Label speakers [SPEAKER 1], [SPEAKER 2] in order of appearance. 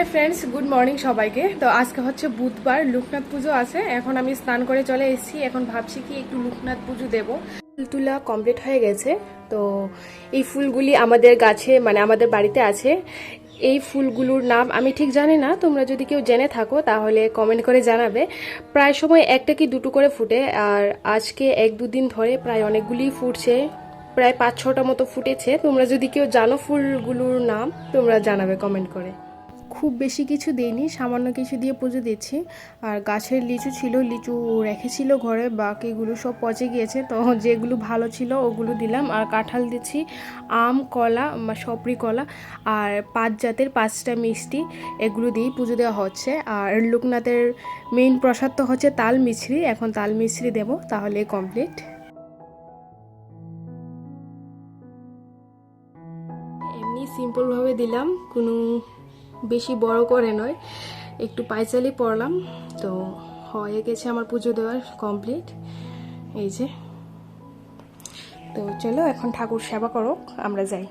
[SPEAKER 1] Hi friends, good morning সবাইকে। তো আজকে হচ্ছে বুধবার, লোকনাথ পুজো আছে। এখন আমি স্নান করে চলে এসেছি। এখন ভাবছি কি একটু লোকনাথ পুজো দেব। ফুল তোলা কমপ্লিট হয়ে গেছে। তো এই ফুলগুলি আমাদের গাছে মানে আমাদের বাড়িতে আছে। এই ফুলগুলোর নাম আমি ঠিক জানি না, তোমরা যদি কেউ জেনে থাকো তাহলে কমেন্ট করে জানাবে। প্রায় সময় একটা কি দুটো করে ফুটে, আর আজকে এক দুদিন ধরে প্রায় অনেকগুলি ফুটছে, প্রায় 5-6টা মতো ফুটেছে। তোমরা যদি কেউ জানো ফুলগুলোর নাম তোমরা জানাবে কমেন্ট করে। খুব বেশি কিছু দিইনি, সামান্য কিছু দিয়ে পুজো দিচ্ছি। আর গাছের লিচু ছিল, লিচু রেখেছিল ঘরে, বাকিগুলো সব পচে গিয়েছে। তো যেগুলো ভালো ছিল ওগুলো দিলাম। আর কাঁঠাল দিচ্ছি, আম, কলা, সপরি কলা আর 5 জাতের 5টা মিষ্টি, এগুলো দিয়েই পুজো দেওয়া হচ্ছে। আর লোকনাথের মেইন প্রসাদ তো হচ্ছে তাল মিছরি। এখন তাল মিছরি দেবো, তাহলে কমপ্লিট। এমনি সিম্পলভাবে দিলাম, কোনো বেশি বড় করে নয়, একটু পাইচালি পড়লাম। তো হয়ে গেছে আমার পুজো দেওয়ার কমপ্লিট। এই যে, তো চলো এখন ঠাকুর সেবা করো, আমরা যাই।